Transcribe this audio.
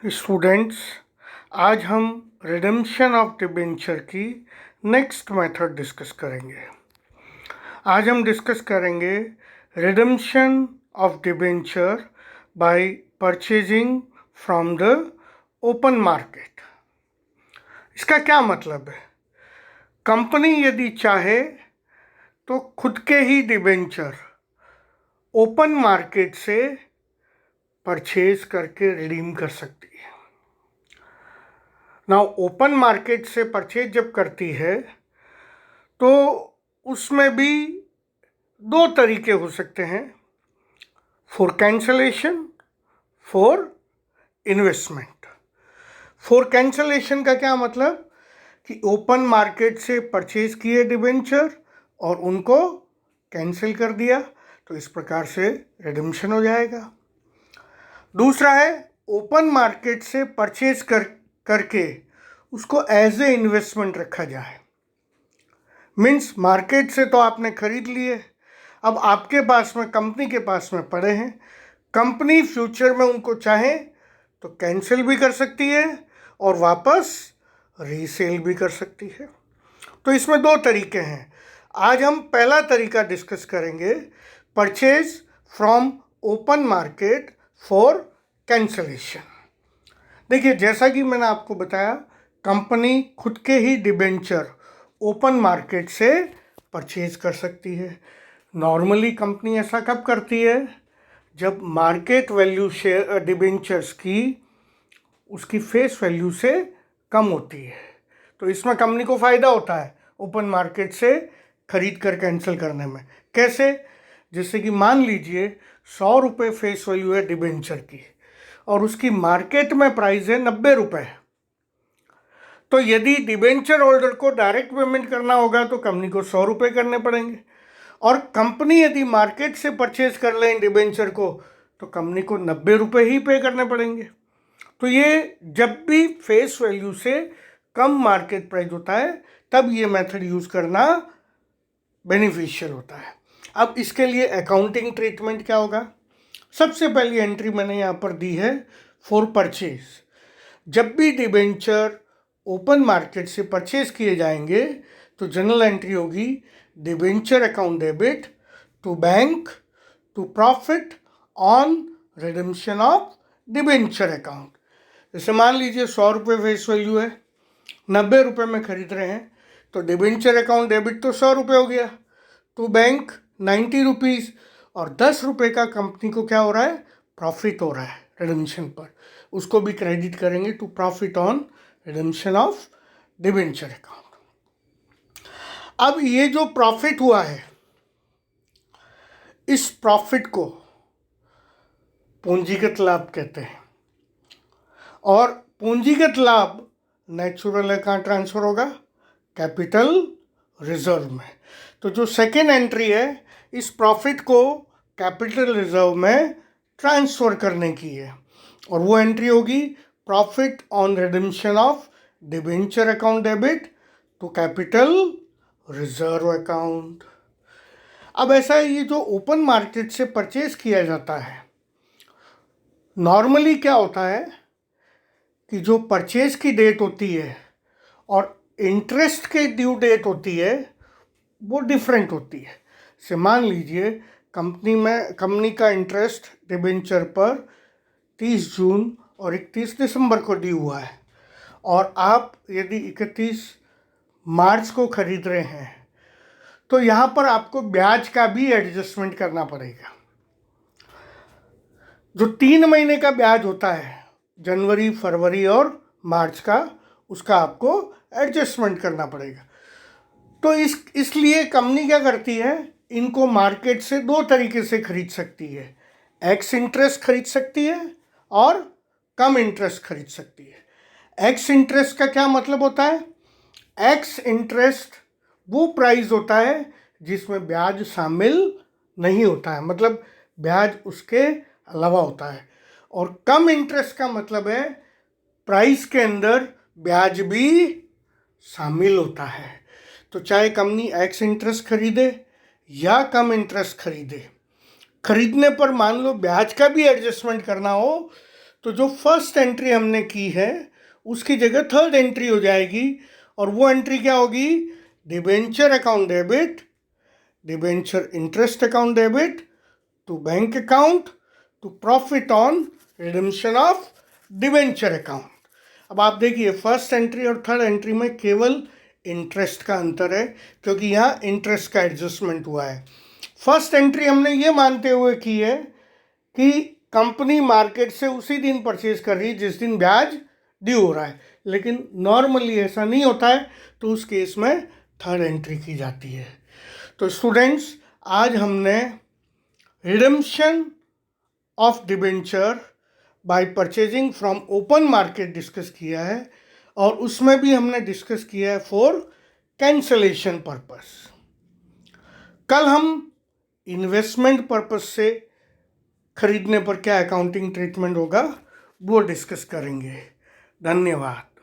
Students, आज हम redemption of debenture की नेक्स्ट मेथड डिस्कस करेंगे। आज हम डिस्कस करेंगे redemption of debenture bye purchasing from the open market. इसका क्या मतलब है? कंपनी यदि चाहे तो खुद के ही डिबेंचर ओपन मार्केट से परचेज करके रिडीम कर सकती है। नाउ ओपन मार्केट से परचेज जब करती है तो उसमें भी दो तरीके हो सकते हैं, for cancellation, for investment. For cancellation का क्या मतलब कि ओपन मार्केट से परचेज किए डिबेंचर और उनको कैंसिल कर दिया, तो इस प्रकार से रिडेम्पशन हो जाएगा। दूसरा है ओपन मार्केट से परचेज करके उसको एज ए इन्वेस्टमेंट रखा जाए। मीन्स मार्केट से तो आपने खरीद लिए, अब आपके पास में, कंपनी के पास में पड़े हैं। कंपनी फ्यूचर में उनको चाहे तो कैंसिल भी कर सकती है और वापस रीसेल भी कर सकती है। तो इसमें दो तरीके हैं। आज हम पहला तरीका डिस्कस करेंगे, purchase from open market for cancellation. देखिए, जैसा कि मैंने आपको बताया, कंपनी खुद के ही डिबेंचर ओपन मार्केट से परचेज कर सकती है। नॉर्मली कंपनी ऐसा कब करती है? जब मार्केट वैल्यू शेयर डिबेंचर्स की उसकी फेस वैल्यू से कम होती है, तो इसमें कंपनी को फ़ायदा होता है ओपन मार्केट से खरीद कर कैंसिल करने में। कैसे? जैसे कि मान लीजिए 100 रुपये फेस वैल्यू है डिबेंचर की और उसकी मार्केट में प्राइस है 90 रुपये। तो यदि डिबेंचर होल्डर को डायरेक्ट पेमेंट करना होगा तो कंपनी को 100 रुपये करने पड़ेंगे, और कंपनी यदि मार्केट से परचेज कर लें डिबेंचर को तो कंपनी को 90 रुपये ही पे करने पड़ेंगे। तो ये जब भी फेस वैल्यू से कम मार्केट प्राइस होता है तब ये मेथड यूज़ करना बेनिफिशियल होता है। अब इसके लिए अकाउंटिंग ट्रीटमेंट क्या होगा? सबसे पहली एंट्री मैंने यहाँ पर दी है फॉर परचेज। जब भी डिबेंचर ओपन मार्केट से परचेज किए जाएंगे तो जनरल एंट्री होगी debenture account debit to bank to profit on redemption of debenture account. जैसे मान लीजिए 100 रुपये फेस वैल्यू है, 90 रुपये में खरीद रहे हैं, तो डिबेंचर अकाउंट डेबिट तो 100 रुपये हो गया, टू बैंक 90 रुपीज़, और 10 रुपये का कंपनी को क्या हो रहा है? प्रॉफिट हो रहा है रिडेम्पशन पर, उसको भी क्रेडिट करेंगे to profit on redemption of debenture account. अब ये जो प्रॉफिट हुआ है, इस प्रॉफिट को पूंजीगत लाभ कहते हैं, और पूंजीगत लाभ नेचुरल है कहाँ ट्रांसफर होगा? कैपिटल रिजर्व में। तो जो सेकेंड एंट्री है, इस प्रॉफिट को कैपिटल रिजर्व में ट्रांसफर करने की है, और वो एंट्री होगी profit on redemption of debenture account debit to capital reserve account. अब ऐसा है, ये जो ओपन मार्केट से परचेज किया जाता है, नॉर्मली क्या होता है कि जो परचेज की डेट होती है और इंटरेस्ट के ड्यू डेट होती है वो डिफरेंट होती है। से मान लीजिए कंपनी का इंटरेस्ट डिबेंचर पर 30 जून और 31 दिसंबर को ड्यू हुआ है, और आप यदि 31 मार्च को खरीद रहे हैं तो यहाँ पर आपको ब्याज का भी एडजस्टमेंट करना पड़ेगा। जो 3 महीने का ब्याज होता है, जनवरी, फरवरी और मार्च का, उसका आपको एडजस्टमेंट करना पड़ेगा। तो इसलिए कंपनी क्या करती है, इनको मार्केट से दो तरीके से खरीद सकती है, एक्स इंटरेस्ट खरीद सकती है और कम इंटरेस्ट खरीद सकती है। एक्स इंटरेस्ट का क्या मतलब होता है? एक्स इंटरेस्ट वो प्राइस होता है जिसमें ब्याज शामिल नहीं होता है, मतलब ब्याज उसके अलावा होता है, और कम इंटरेस्ट का मतलब है प्राइस के अंदर ब्याज भी शामिल होता है। तो चाहे कंपनी एक्स इंटरेस्ट खरीदे या कम इंटरेस्ट खरीदे, खरीदने पर मान लो ब्याज का भी एडजस्टमेंट करना हो तो जो फर्स्ट एंट्री हमने की है उसकी जगह थर्ड एंट्री हो जाएगी, और वो एंट्री क्या होगी? Debenture account debit, debenture interest account debit to bank account to profit on redemption of debenture account. अब आप देखिए फर्स्ट एंट्री और थर्ड एंट्री में केवल इंटरेस्ट का अंतर है, क्योंकि यहाँ इंटरेस्ट का एडजस्टमेंट हुआ है। फर्स्ट एंट्री हमने ये मानते हुए की है कि कंपनी मार्केट से उसी दिन परचेज कर रही है जिस दिन ब्याज ड्यू हो रहा है, लेकिन नॉर्मली ऐसा नहीं होता है, तो उस केस में थर्ड एंट्री की जाती है। तो स्टूडेंट्स, आज हमने redemption of debenture bye purchasing from open market discuss किया है, और उसमें भी हमने डिस्कस किया है फॉर कैंसलेशन पर्पस। कल हम इन्वेस्टमेंट पर्पस से खरीदने पर क्या अकाउंटिंग ट्रीटमेंट होगा वो डिस्कस करेंगे। धन्यवाद।